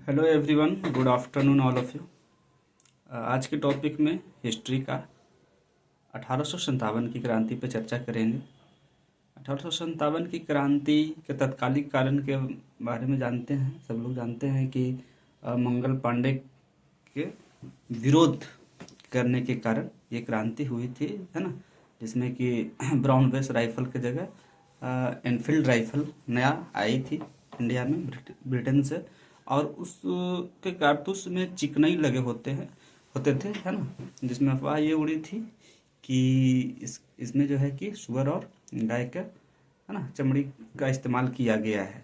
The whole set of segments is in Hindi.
Hello everyone, good afternoon all of you. आज के टॉपिक में हिस्ट्री का 1857 की क्रांति पर चर्चा करेंगे। 1857 की क्रांति के तत्कालिक कारण के बारे में जानते हैं। सब लोग जानते हैं कि मंगल पांडे के विरोध करने के कारण ये क्रांति हुई थी, है ना, जिसमें कि ब्राउन बेस राइफल की जगह एनफील्ड राइफल नया आई थी इंडिया में ब्रिटेन से, और उसके कारतूस में चिकनाई लगे होते थे, है ना, जिसमें अफवाह ये उड़ी थी कि इसमें जो है कि सुअर और गाय का, है ना, चमड़ी का इस्तेमाल किया गया है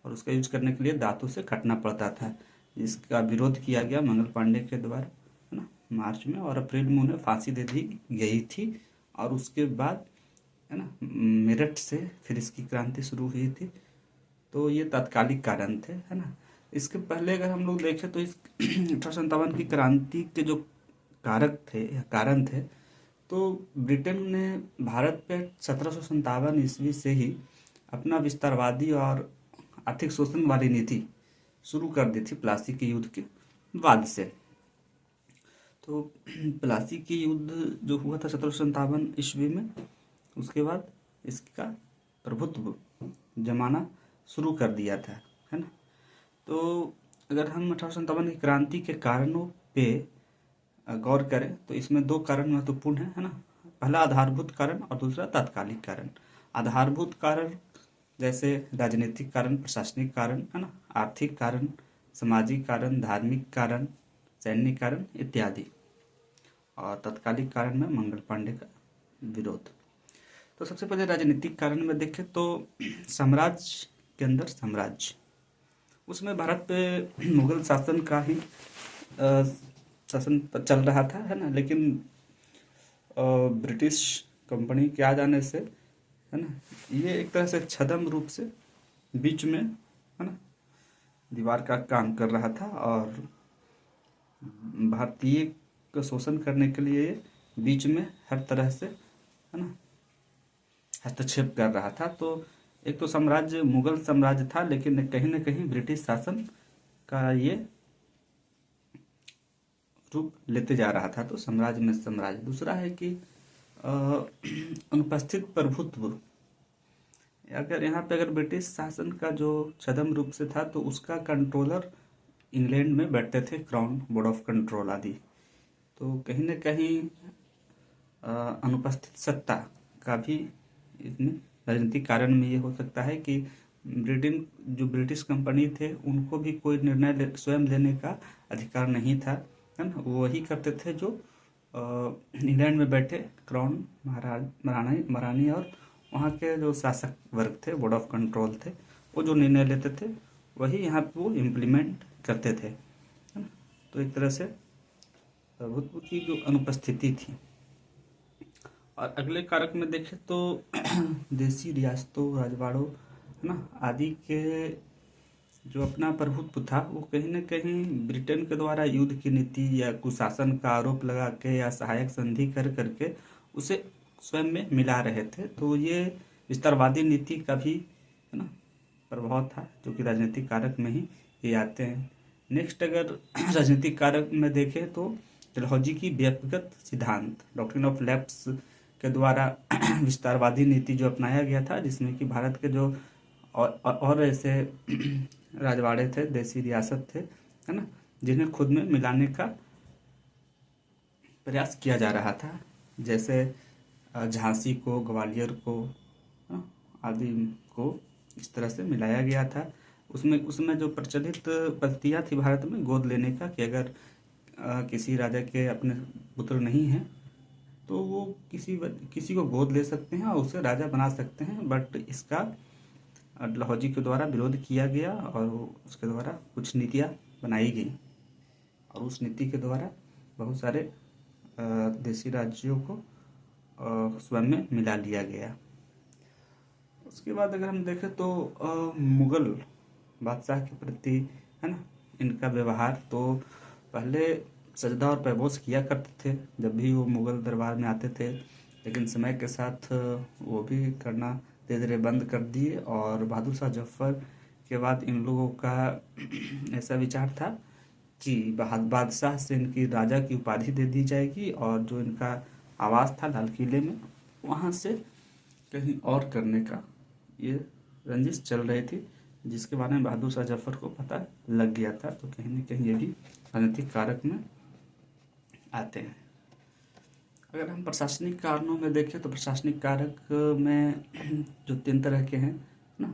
और उसका यूज करने के लिए दांतों से काटना पड़ता था। इसका विरोध किया गया मंगल पांडे के द्वारा, है ना, मार्च में, और अप्रैल में उन्हें फांसी दे दी गई थी। और उसके बाद, है ना, मेरठ से फिर इसकी क्रांति शुरू हुई थी। तो ये तात्कालिक कारण थे, है ना। इसके पहले अगर हम लोग देखें तो इस 1857 की क्रांति के जो कारक थे या कारण थे, तो ब्रिटेन ने भारत पे 1757 ईस्वी से ही अपना विस्तारवादी और आर्थिक शोषण वाली नीति शुरू कर दी थी प्लासी के युद्ध के बाद से। तो प्लासी के युद्ध जो हुआ था 1757 ईस्वी में, उसके बाद इसका प्रभुत्व जमाना शुरू कर दिया था, है ना। तो अगर हम 1857 की क्रांति के कारणों पे गौर करें तो इसमें दो कारण महत्वपूर्ण है ना। पहला आधारभूत कारण और दूसरा तात्कालिक कारण। आधारभूत कारण जैसे राजनीतिक कारण, प्रशासनिक कारण, है ना, आर्थिक कारण, सामाजिक कारण, धार्मिक कारण, सैन्य कारण इत्यादि। और तात्कालिक कारण में मंगल पांडे का विरोध। तो सबसे पहले राजनीतिक कारण में देखें तो साम्राज्य के अंदर साम्राज्य, उसमें भारत पे मुगल शासन का ही शासन चल रहा था, है ना। लेकिन ब्रिटिश कंपनी के आ जाने से, है ना, ये एक तरह से छद्म रूप से बीच में, है ना, दीवार का काम कर रहा था और भारतीय का शोषण करने के लिए बीच में हर तरह से, है ना, हस्तक्षेप कर रहा था। तो एक तो साम्राज्य मुगल साम्राज्य था, लेकिन कहीं न कहीं ब्रिटिश शासन का ये रूप लेते जा रहा था। तो साम्राज्य में साम्राज्य। दूसरा है कि अनुपस्थित प्रभुत्व। अगर यहाँ पे अगर ब्रिटिश शासन का जो छद्म रूप से था तो उसका कंट्रोलर इंग्लैंड में बैठते थे, क्राउन बोर्ड ऑफ कंट्रोल आदि। तो कहीं न कहीं अनुपस्थित सत्ता का भी इसमें राजनीतिक कारण में ये हो सकता है कि ब्रिटेन जो ब्रिटिश कंपनी थे उनको भी कोई निर्णय स्वयं लेने का अधिकार नहीं था, है ना। वो वही करते थे जो इंग्लैंड में बैठे क्राउन महारानी और वहाँ के जो शासक वर्ग थे, बोर्ड ऑफ कंट्रोल थे, वो जो निर्णय लेते थे वही यहाँ पे वो इम्प्लीमेंट करते थे, है ना। तो एक तरह से प्रभुत्व की जो अनुपस्थिति थी। और अगले कारक में देखें तो देसी रियासतों, राजवाड़ों, है ना, आदि के जो अपना प्रभुत्व था वो कहीं न कहीं ब्रिटेन के द्वारा युद्ध की नीति या कुशासन का आरोप लगा के या सहायक संधि कर करके उसे स्वयं में मिला रहे थे। तो ये विस्तारवादी नीति का भी, है ना, प्रभाव था, जो कि राजनीतिक कारक में ही ये आते हैं। नेक्स्ट अगर राजनीतिक कारक में देखें तो डलहौजी की व्यक्तिगत सिद्धांत, डॉक्ट्रिन ऑफ लैप्स के द्वारा विस्तारवादी नीति जो अपनाया गया था, जिसमें कि भारत के जो और ऐसे राजवाड़े थे, देसी रियासत थे, है ना, जिन्हें खुद में मिलाने का प्रयास किया जा रहा था, जैसे झांसी को, ग्वालियर को, आदि को इस तरह से मिलाया गया था। उसमें उसमें जो प्रचलित पद्धतियाँ थी भारत में गोद लेने का, कि अगर किसी राजा के अपने पुत्र नहीं हैं तो वो किसी को गोद ले सकते हैं और उसे राजा बना सकते हैं। बट इसका डलहौजी के द्वारा विरोध किया गया और उसके द्वारा कुछ नीतियाँ बनाई गई और उस नीति के द्वारा बहुत सारे देशी राज्यों को स्वयं में मिला लिया गया। उसके बाद अगर हम देखें तो मुगल बादशाह के प्रति, है ना, इनका व्यवहार, तो पहले सजदा और पैबोस किया करते थे जब भी वो मुगल दरबार में आते थे, लेकिन समय के साथ वो भी करना धीरे धीरे बंद कर दिए और बहादुर शाह जफर इसके बाद इन लोगों का ऐसा विचार था कि बादशाह से इनकी राजा की उपाधि दे दी जाएगी और जो इनका आवास था लाल किले में वहाँ से कहीं और करने का ये रंजिश चल रही थी, जिसके बारे में बहादुर शाह जफर को पता लग गया था। तो कहीं न कहीं ये भी राजनीतिक कारक में आते हैं। अगर हम प्रशासनिक कारणों में देखें तो प्रशासनिक कारक में जो 3 तरह के हैं ना,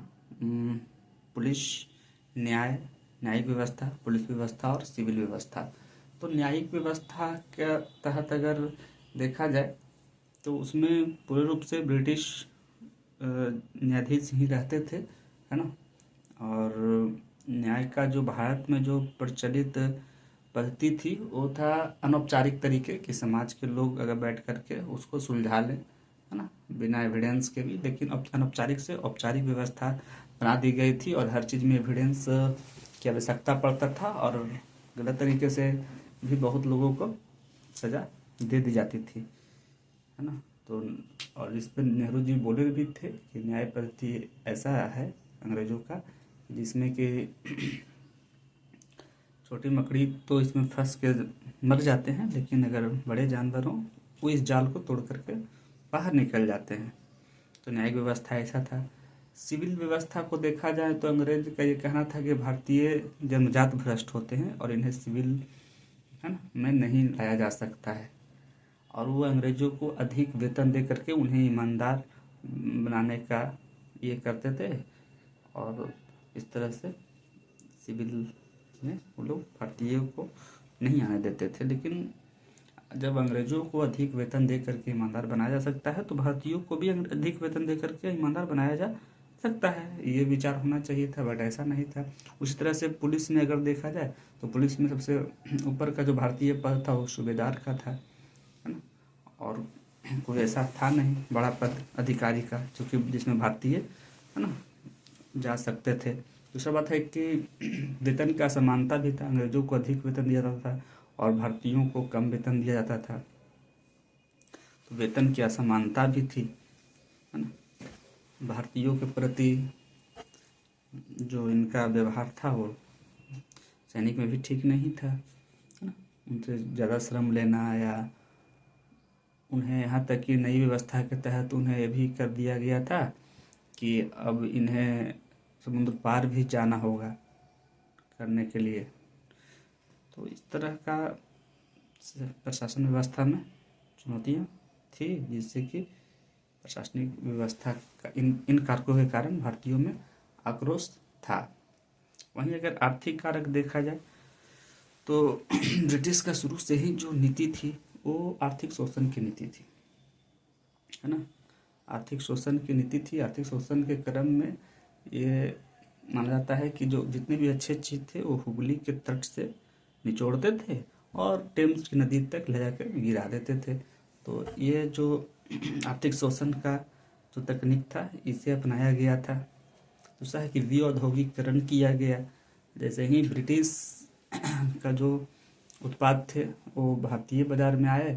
पुलिस, न्यायिक व्यवस्था, पुलिस व्यवस्था और सिविल व्यवस्था। तो न्यायिक व्यवस्था के तहत अगर देखा जाए तो उसमें पूर्ण रूप से ब्रिटिश न्यायाधीश ही रहते थे, है ना। और न्याय का जो भारत में जो प्रचलित पद्धति थी वो था अनौपचारिक तरीके कि समाज के लोग अगर बैठ करके उसको सुलझा लें, है ना, बिना एविडेंस के भी। लेकिन अनौपचारिक से औपचारिक व्यवस्था बना दी गई थी और हर चीज़ में एविडेंस की आवश्यकता पड़ता था और गलत तरीके से भी बहुत लोगों को सज़ा दे दी जाती थी, है ना। तो और इस पर नेहरू जी बोले भी थे कि न्याय पद्धति ऐसा है अंग्रेज़ों का जिसमें कि छोटी मकड़ी तो इसमें फंस के मर जाते हैं, लेकिन अगर बड़े जानवर हों वो इस जाल को तोड़ करके बाहर निकल जाते हैं। तो न्यायिक व्यवस्था ऐसा था। सिविल व्यवस्था को देखा जाए तो अंग्रेज का ये कहना था कि भारतीय जन्मजात भ्रष्ट होते हैं और इन्हें सिविल, है ना, में नहीं लाया जा सकता है। और वो अंग्रेजों को अधिक वेतन दे करके उन्हें ईमानदार बनाने का ये करते थे और इस तरह से सिविल में वो लोग भारतीयों को नहीं आने देते थे। लेकिन जब अंग्रेजों को अधिक वेतन दे करके ईमानदार बनाया जा सकता है तो भारतीयों को भी अधिक वेतन दे करके ईमानदार बनाया जा सकता है, ये विचार होना चाहिए था, बट ऐसा नहीं था। उसी तरह से पुलिस में अगर देखा जाए तो पुलिस में सबसे ऊपर का जो भारतीय पद था वो सूबेदार का था, है ना। और कोई ऐसा था नहीं बड़ा पद अधिकारी का क्योंकि जिसमें भारतीय, है ना, जा सकते थे। दूसरा बात है कि वेतन का असमानता भी था, अंग्रेजों को अधिक वेतन दिया जाता था और भारतीयों को कम वेतन दिया जाता था, तो वेतन की असमानता भी थी, है ना। भारतीयों के प्रति जो इनका व्यवहार था वो सैनिक में भी ठीक नहीं था, है ना। उनसे ज़्यादा श्रम लेना या उन्हें यहाँ तक कि नई व्यवस्था के तहत उन्हें ये भी कर दिया गया था कि अब इन्हें समुद्र पार भी जाना होगा करने के लिए। तो इस तरह का प्रशासन व्यवस्था में चुनौतियाँ थी जिससे कि प्रशासनिक व्यवस्था का इन कारकों के कारण भारतीयों में आक्रोश था। वहीं अगर आर्थिक कारक देखा जाए तो ब्रिटिश का शुरू से ही जो नीति थी वो आर्थिक शोषण की नीति थी, है ना। आर्थिक शोषण की नीति थी। आर्थिक शोषण के क्रम में ये माना जाता है कि जो जितने भी अच्छे चीज़ थे वो हुगली के तट से निचोड़ते थे और टेम्स की नदी तक ले जाकर गिरा देते थे। तो ये जो आर्थिक शोषण का जो तकनीक था इसे अपनाया गया था। दूसरा है कि विऔद्योगिकरण किया गया। जैसे ही ब्रिटिश का जो उत्पाद थे वो भारतीय बाजार में आए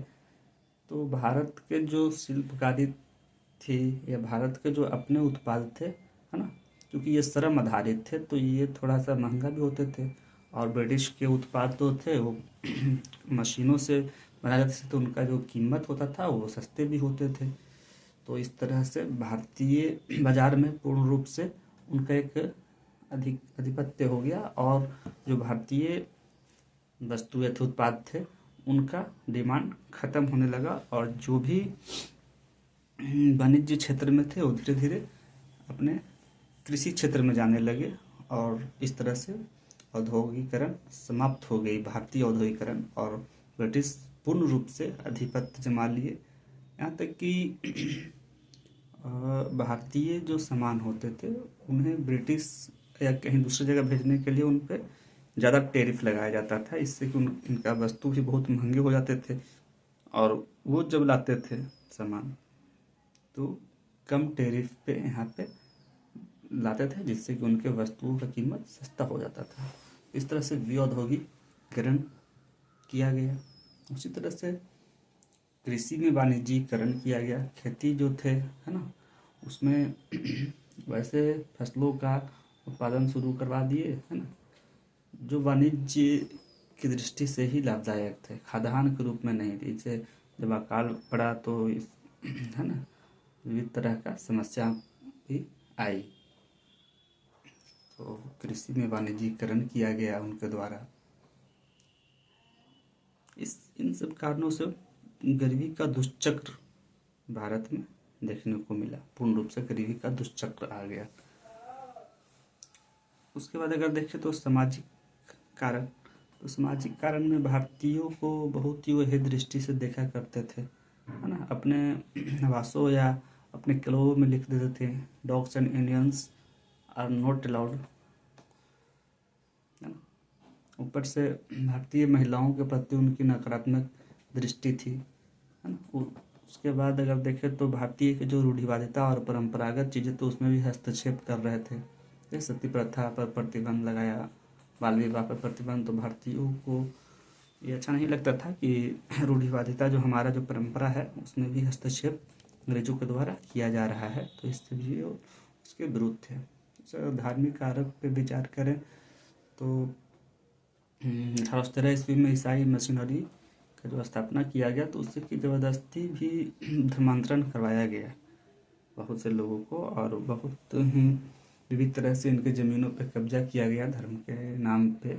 तो भारत के जो शिल्पकारी थी या भारत के जो अपने उत्पाद थे, है ना, क्योंकि ये श्रम आधारित थे तो ये थोड़ा सा महंगा भी होते थे और ब्रिटिश के उत्पाद तो थे वो मशीनों से बनाए जाते थे तो उनका जो कीमत होता था वो सस्ते भी होते थे। तो इस तरह से भारतीय बाजार में पूर्ण रूप से उनका एक आधिपत्य हो गया और जो भारतीय वस्तुएं थे, उत्पाद थे, उनका डिमांड खत्म होने लगा और जो भी वाणिज्य क्षेत्र में थे वो धीरे धीरे अपने कृषि क्षेत्र में जाने लगे और इस तरह से औद्योगिकरण समाप्त हो गई, भारतीय औद्योगिकरण, और ब्रिटिश पूर्ण रूप से आधिपत्य जमा लिए। यहाँ तक कि भारतीय जो सामान होते थे उन्हें ब्रिटिश या कहीं दूसरी जगह भेजने के लिए उन पर ज़्यादा टैरिफ लगाया जाता था, इससे कि इनका वस्तु भी बहुत महंगे हो जाते थे और वो जब लाते थे सामान तो कम टैरिफ पे यहाँ पे लाते थे जिससे कि उनके वस्तुओं का कीमत सस्ता हो जाता था। इस तरह से विऔद्योगिकरण किया गया। उसी तरह से कृषि में वाणिज्यीकरण किया गया। खेती जो थे, है ना, उसमें वैसे फसलों का उत्पादन शुरू करवा दिए, है ना, जो वाणिज्य की दृष्टि से ही लाभदायक थे, खाद्यान्न के रूप में नहीं थे। इसे जब अकाल पड़ा तो इस है ना विविध तरह का समस्या भी आई, तो कृषि में वाणिज्यीकरण किया गया उनके द्वारा। इन सब कारणों से गरीबी का दुष्चक्र भारत में देखने को मिला, पूर्ण रूप से गरीबी का दुष्चक्र आ गया। उसके बाद अगर देखें तो सामाजिक कारण, तो सामाजिक कारण में भारतीयों को बहुत ही वह दृष्टि से देखा करते थे, है ना, अपने आवासों या अपने क्लबों में लिख देते थे, dogs and Indians are not allowed, है ना। ऊपर से भारतीय महिलाओं के प्रति उनकी नकारात्मक दृष्टि थी, है ना। उसके बाद अगर देखें तो भारतीय के जो रूढ़िवादिता और परंपरागत चीज़ें तो उसमें भी हस्तक्षेप कर रहे थे, जैसे सती प्रथा पर प्रतिबंध लगाया, बाल विवाह पर प्रतिबंध। तो भारतीयों को ये अच्छा नहीं लगता था कि रूढ़िवादिता जो हमारा जो परंपरा है उसमें भी हस्तक्षेप अंग्रेजों के द्वारा किया जा रहा है, तो इससे भी उसके विरुद्ध थे। धार्मिक कारक पे विचार करें तो 1813 ईस्वी में ईसाई मशीनरी का जो स्थापना किया गया, तो उससे की ज़बरदस्ती भी धर्मांतरण करवाया गया बहुत से लोगों को, और बहुत ही विविध तरह से इनके ज़मीनों पर कब्जा किया गया धर्म के नाम पे,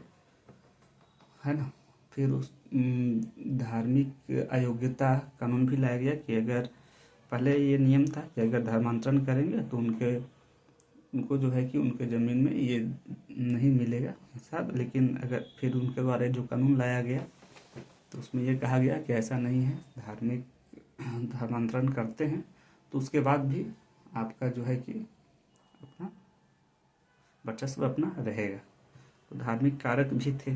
है ना। फिर उस धार्मिक अयोग्यता कानून भी लाया गया कि अगर पहले ये नियम था कि अगर धर्मांतरण करेंगे तो उनको जो है कि उनके ज़मीन में ये नहीं मिलेगा हिस्सा, लेकिन अगर फिर उनके द्वारा जो कानून लाया गया तो उसमें ये कहा गया कि ऐसा नहीं है, धार्मिक धर्मांतरण करते हैं तो उसके बाद भी आपका जो है कि अपना वर्चस्व अपना रहेगा, तो धार्मिक कारक भी थे।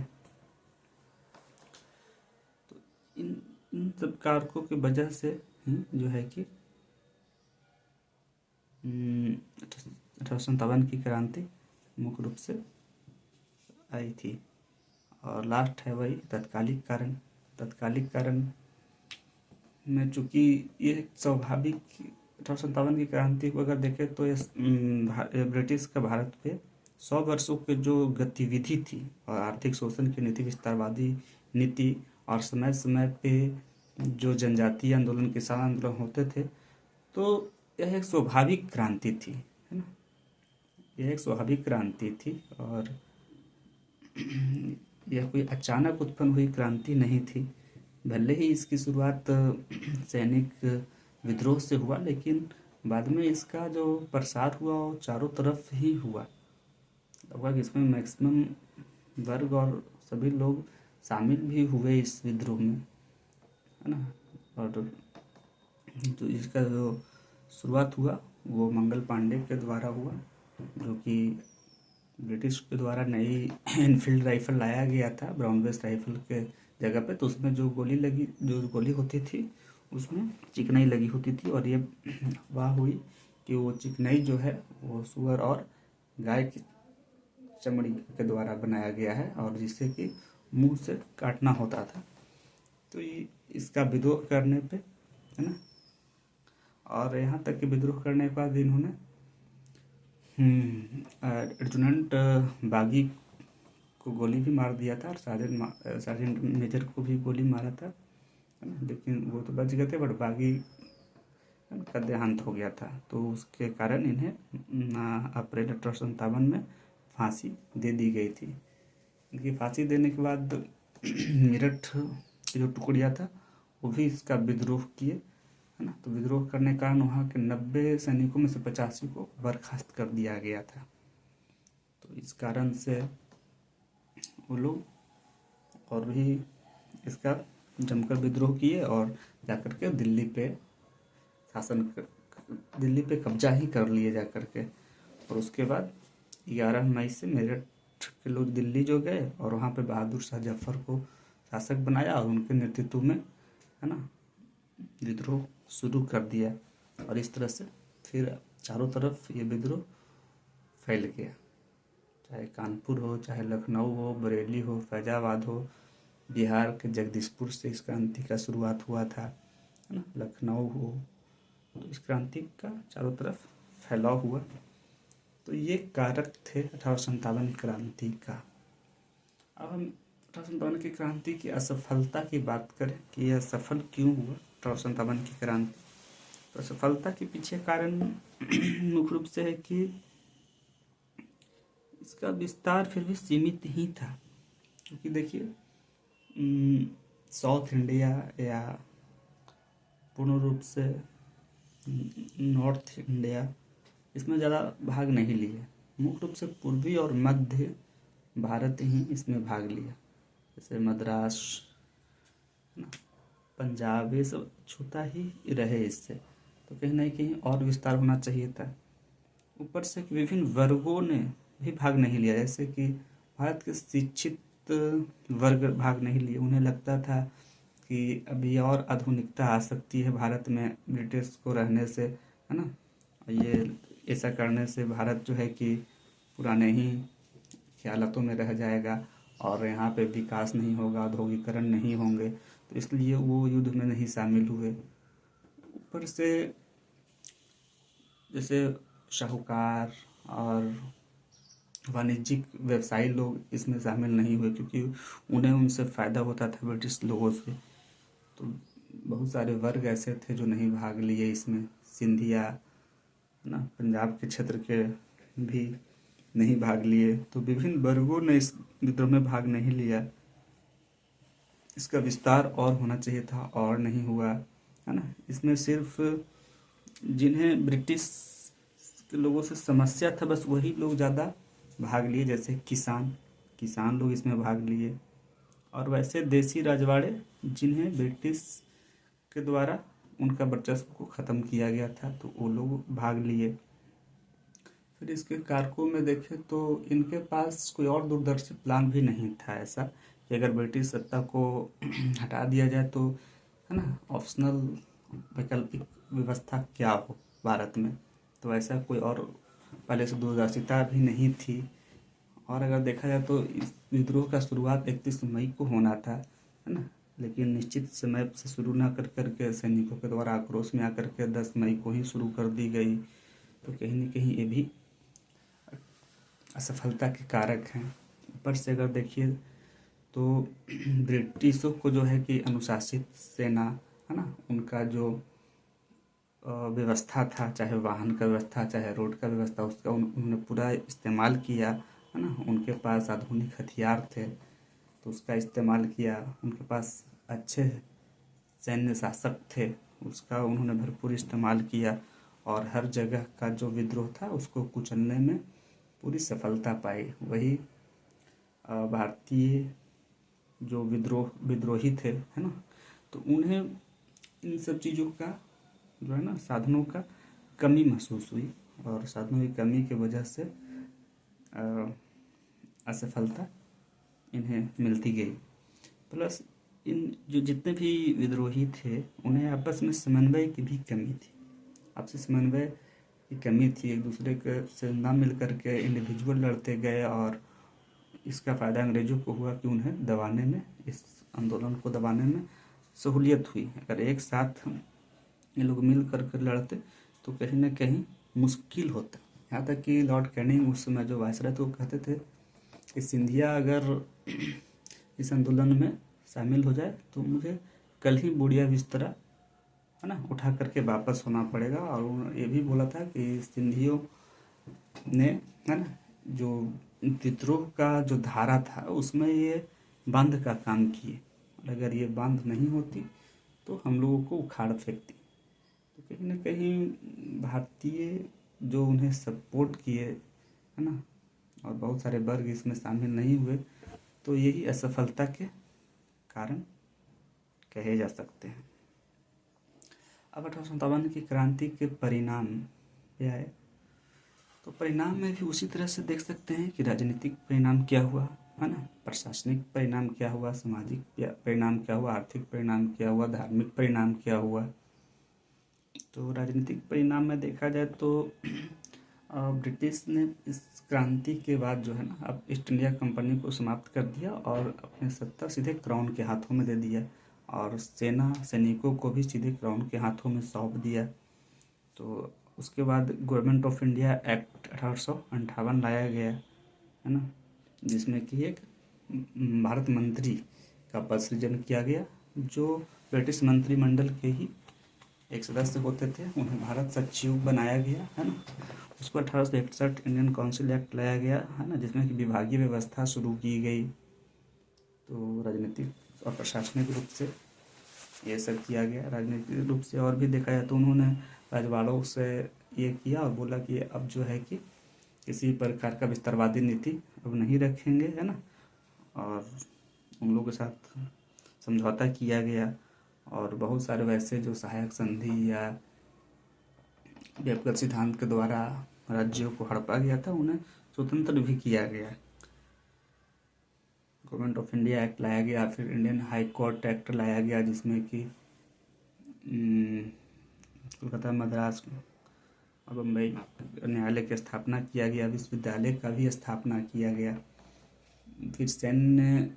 तो इन सब कारकों की वजह से जो है कि 1857 की क्रांति मुख्य रूप से आई थी। और लास्ट है वही तत्कालिक कारण में, चूँकि ये स्वाभाविक 1857 की क्रांति को अगर देखें तो ये ब्रिटिश का भारत पे 100 वर्षों के जो गतिविधि थी और आर्थिक शोषण की नीति, विस्तारवादी नीति, और समय समय पे जो जनजातीय आंदोलन, किसान आंदोलन होते थे, तो यह एक स्वाभाविक क्रांति थी, है ना, यह एक स्वाभाविक क्रांति थी। और यह कोई अचानक उत्पन्न हुई क्रांति नहीं थी। भले ही इसकी शुरुआत सैनिक विद्रोह से हुआ, लेकिन बाद में इसका जो प्रसार हुआ वो चारों तरफ ही हुआ, लगभग इसमें मैक्सिमम वर्ग और सभी लोग शामिल भी हुए इस विद्रोह में, है ना। और तो इसका जो शुरुआत हुआ वो मंगल पांडे के द्वारा हुआ, जो कि ब्रिटिश के द्वारा नई इनफील्ड राइफल लाया गया था ब्राउन बेस राइफल के जगह पे, तो उसमें जो गोली होती थी उसमें चिकनाई लगी होती थी, और ये वाह हुई कि वो चिकनाई जो है वो सुअर और गाय की चमड़ी के द्वारा बनाया गया है, और जिससे कि मुंह से काटना होता था। तो ये इसका विद्रोह करने पे, है ना, और यहाँ तक कि विद्रोह करने के बाद इन्होंने एडजुटेंट बागी को गोली भी मार दिया था, और सार्जेंट मेजर को भी गोली मारा था, है ना, लेकिन वो तो बच गए थे, बट बागी का देहांत हो गया था। तो उसके कारण इन्हें अप्रैल 1857 में फांसी दे दी गई थी। इनकी फांसी देने के बाद मेरठ की जो टुकड़िया था वो भी इसका विद्रोह किए, है ना। तो विद्रोह करने के कारण वहाँ के 90 सैनिकों में से 85 को बर्खास्त कर दिया गया था। तो इस कारण से वो लोग और भी इसका जमकर विद्रोह किए और जाकर के दिल्ली पे कब्जा ही कर लिए जाकर के। और उसके बाद 11 मई से मेरठ के लोग दिल्ली जो गए और वहाँ पे बहादुर शाह जफर को शासक बनाया, और उनके नेतृत्व में, है ना, विद्रोह शुरू कर दिया। और इस तरह से फिर चारों तरफ ये विद्रोह फैल गया, चाहे कानपुर हो, चाहे लखनऊ हो, बरेली हो, फैजाबाद हो, बिहार के जगदीशपुर से इस क्रांति का शुरुआत हुआ था, है ना, लखनऊ हो, तो इस क्रांति का चारों तरफ फैलाव हुआ। तो ये कारक थे 1857 क्रांति का। अब हम 1857 की क्रांति की असफलता की बात करें कि यह सफल क्यों हुआ 1857 की क्रांति। तो असफलता के पीछे कारण मुख्य रूप से है कि इसका विस्तार फिर भी सीमित ही था, क्योंकि देखिए साउथ इंडिया या पूर्ण रूप से नॉर्थ इंडिया इसमें ज़्यादा भाग नहीं लिए। मुख्य रूप से पूर्वी और मध्य भारत ही इसमें भाग लिया, जैसे मद्रास, पंजाब, ये सब छूता ही रहे इससे। तो कहीं ना कहीं और विस्तार होना चाहिए था। ऊपर से विभिन्न वर्गों ने भी भाग नहीं लिया, जैसे कि भारत के शिक्षित वर्ग भाग नहीं लिए। उन्हें लगता था कि अभी और आधुनिकता आ सकती है भारत में ब्रिटिश को रहने से, है ना। ये ऐसा करने से भारत जो है कि पुराने ही ख्यालातों में रह जाएगा और यहाँ पे विकास नहीं होगा, औद्योगिकरण नहीं होंगे, तो इसलिए वो युद्ध में नहीं शामिल हुए। ऊपर से जैसे शाहूकार और वाणिज्यिक व्यवसायी लोग इसमें शामिल नहीं हुए, क्योंकि उन्हें उनसे फ़ायदा होता था ब्रिटिश लोगों से। तो बहुत सारे वर्ग ऐसे थे जो नहीं भाग लिए इसमें। सिंधिया ना, पंजाब के क्षेत्र के भी नहीं भाग लिए। तो विभिन्न वर्गों ने इस विद्रोह में भाग नहीं लिया। इसका विस्तार और होना चाहिए था और नहीं हुआ, है ना। इसमें सिर्फ जिन्हें ब्रिटिश के लोगों से समस्या था बस वही लोग ज़्यादा भाग लिए, जैसे किसान लोग इसमें भाग लिए। और वैसे देसी राजवाड़े जिन्हें ब्रिटिश के द्वारा उनका वर्चस्व को ख़त्म किया गया था, तो वो लोग भाग लिए। फिर इसके कारकों में देखें तो इनके पास कोई और दूरदर्शी प्लान भी नहीं था ऐसा कि अगर ब्रिटिश सत्ता को हटा दिया जाए तो, है ना, ऑप्शनल वैकल्पिक व्यवस्था क्या हो भारत में। तो ऐसा कोई और पहले से दूरदर्शिता भी नहीं थी। और अगर देखा जाए तो इस विद्रोह का शुरुआत 31 मई को होना था, है ना, लेकिन निश्चित समय से शुरू ना कर करके सैनिकों के द्वारा आक्रोश में आकर के 10 मई को ही शुरू कर दी गई। तो कहीं न कहीं ये भी असफलता के कारक हैं। ऊपर से अगर देखिए तो ब्रिटिशों को जो है कि अनुशासित सेना, है ना, उनका जो व्यवस्था था, चाहे वाहन का व्यवस्था, चाहे रोड का व्यवस्था, उसका उन्होंने पूरा इस्तेमाल किया, है ना। उनके पास आधुनिक हथियार थे तो उसका इस्तेमाल किया। उनके पास अच्छे सैन्य शासक थे, उसका उन्होंने भरपूर इस्तेमाल किया। और हर जगह का जो विद्रोह था उसको कुचलने में पूरी सफलता पाई। वही भारतीय जो विद्रोही थे, है ना, तो उन्हें इन सब चीज़ों का जो है ना, साधनों का कमी महसूस हुई और साधनों की कमी की वजह से असफलता इन्हें मिलती गई। प्लस इन जो जितने भी विद्रोही थे उन्हें आपस में समन्वय की भी कमी थी। आपसी समन्वय की कमी थी, एक दूसरे के से ना मिल करके इंडिविजुअल लड़ते गए और इसका फ़ायदा अंग्रेज़ों को हुआ कि उन्हें दबाने में, इस आंदोलन को दबाने में सहूलियत हुई। अगर एक साथ ये लोग मिल कर लड़ते तो कहीं ना कहीं मुश्किल होता। यहाँ तक कि लॉर्ड कैनिंग उस समय जो वायसराय थे वो कहते थे कि सिंधिया अगर इस आंदोलन में शामिल हो जाए तो मुझे कल ही बुढ़िया बिस्तरा, है ना, उठा करके वापस होना पड़ेगा। और उन्होंने ये भी बोला था कि सिंधियों ने, है ना, जो विद्रोह का जो धारा था उसमें ये बांध का काम किए, और अगर ये बांध नहीं होती तो हम लोगों को उखाड़ फेंकती। तो कहीं ना कहीं भारतीय जो उन्हें सपोर्ट किए, है ना, और बहुत सारे वर्ग इसमें शामिल नहीं हुए, तो यही असफलता के कारण कहे जा सकते हैं। अब 1857 की क्रांति के परिणाम क्या है, तो परिणाम में भी उसी तरह से देख सकते हैं कि राजनीतिक परिणाम क्या हुआ, है ना, प्रशासनिक परिणाम क्या हुआ, सामाजिक परिणाम क्या हुआ, आर्थिक परिणाम क्या हुआ, धार्मिक परिणाम क्या हुआ। तो राजनीतिक परिणाम में देखा जाए तो ब्रिटिश ने इस क्रांति के बाद जो है ना, अब ईस्ट इंडिया कंपनी को समाप्त कर दिया और अपने सत्ता सीधे क्राउन के हाथों में दे दिया और सैनिकों को भी सीधे क्राउन के हाथों में सौंप दिया। तो उसके बाद गवर्नमेंट ऑफ इंडिया एक्ट 1858 लाया गया है ना, जिसमें कि एक भारत मंत्री का पद सृजन किया गया, जो ब्रिटिश मंत्रिमंडल के ही एक सदस्य होते थे, उन्हें भारत सचिव बनाया गया है ना। उसको 1861 इंडियन काउंसिल एक्ट लाया गया है ना, जिसमें कि विभागीय व्यवस्था शुरू की गई। तो राजनीतिक और प्रशासनिक रूप से ये सब किया गया। राजनीतिक रूप से और भी देखा जाए तो उन्होंने रजवाड़ों से ये किया और बोला कि अब जो है कि किसी प्रकार का विस्तारवादी नीति अब नहीं रखेंगे है ना, और उन लोगों के साथ समझौता किया गया। और बहुत सारे वैसे जो सहायक संधि या व्यक्तिगत सिद्धांत के द्वारा राज्यों को हड़पा गया था, उन्हें स्वतंत्र भी किया गया। गवर्नमेंट ऑफ इंडिया एक्ट लाया गया, फिर इंडियन हाई कोर्ट एक्ट लाया गया, जिसमें कि कोलकाता, मद्रास और बम्बई न्यायालय की स्थापना किया गया, विश्वविद्यालय का भी स्थापना किया गया। फिर सैन्य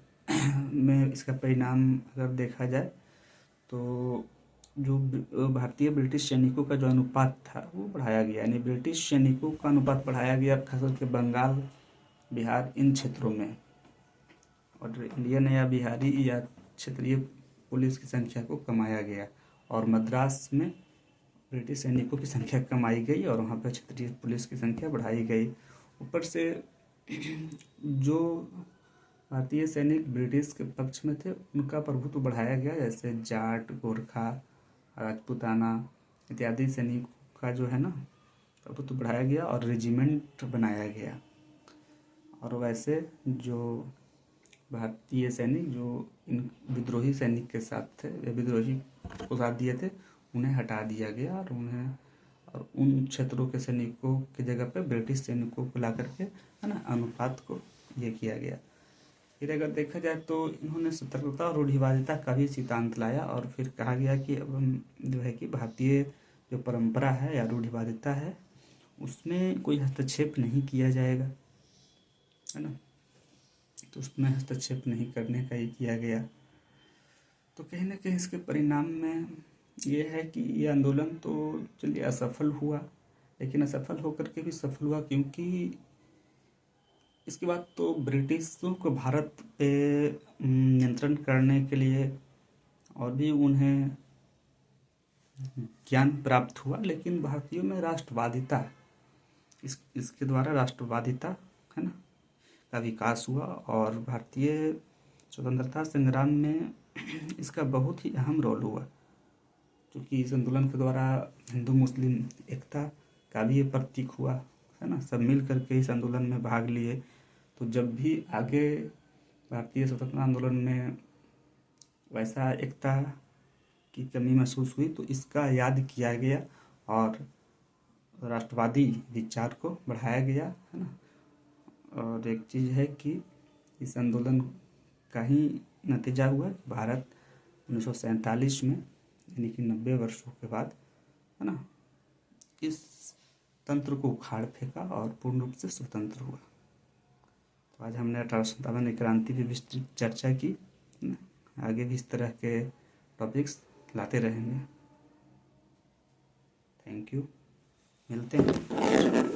में इसका परिणाम अगर देखा जाए तो जो भारतीय ब्रिटिश सैनिकों का जो अनुपात था वो बढ़ाया गया, यानी ब्रिटिश सैनिकों का अनुपात बढ़ाया गया, खास करके बंगाल, बिहार, इन क्षेत्रों में। और इंडियन या बिहारी या क्षेत्रीय पुलिस की संख्या को कमाया गया, और मद्रास में ब्रिटिश सैनिकों की संख्या कमाई गई और वहाँ पर क्षेत्रीय पुलिस की संख्या बढ़ाई गई। ऊपर से जो भारतीय सैनिक ब्रिटिश के पक्ष में थे उनका प्रभुत्व बढ़ाया गया, जैसे जाट, गोरखा, राजपूताना इत्यादि सैनिकों का जो है ना प्रभुत्व बढ़ाया गया और रेजिमेंट बनाया गया। और वैसे जो भारतीय सैनिक जो इन विद्रोही सैनिक के साथ थे या विद्रोही को साथ दिए थे, उन्हें हटा दिया गया और उन क्षेत्रों के सैनिकों की जगह पर ब्रिटिश सैनिकों को ला करके है ना अनुपात को ये किया गया। फिर अगर देखा जाए तो इन्होंने सतर्कता और रूढ़िवादिता का भी सिद्धांत लाया, और फिर कहा गया कि अब हम जो है कि भारतीय जो परंपरा है या रूढ़िवादिता है उसमें कोई हस्तक्षेप नहीं किया जाएगा है ना, तो उसमें हस्तक्षेप नहीं करने का ही किया गया। तो कहीं ना कहीं इसके परिणाम में ये है कि ये आंदोलन तो चलिए असफल हुआ, लेकिन असफल होकर के भी सफल हुआ, क्योंकि इसके बाद तो ब्रिटिशों को भारत पे नियंत्रण करने के लिए और भी उन्हें ज्ञान प्राप्त हुआ, लेकिन भारतीयों में राष्ट्रवादिता इसके द्वारा राष्ट्रवादिता है ना का विकास हुआ, और भारतीय स्वतंत्रता संग्राम में इसका बहुत ही अहम रोल हुआ, क्योंकि इस आंदोलन के द्वारा हिंदू मुस्लिम एकता का भी ये प्रतीक हुआ है ना। सब मिल करके इस आंदोलन में भाग लिए, तो जब भी आगे भारतीय स्वतंत्रता आंदोलन में वैसा एकता की कमी महसूस हुई तो इसका याद किया गया और राष्ट्रवादी विचार को बढ़ाया गया है ना। और एक चीज़ है कि इस आंदोलन का ही नतीजा हुआ कि भारत 1947 में यानी कि 90 वर्षों के बाद है ना इस तंत्र को उखाड़ फेंका और पूर्ण रूप से स्वतंत्र हुआ। तो आज हमने 1857 क्रांति की विस्तृत चर्चा की, आगे भी इस तरह के टॉपिक्स लाते रहेंगे। थैंक यू, मिलते हैं।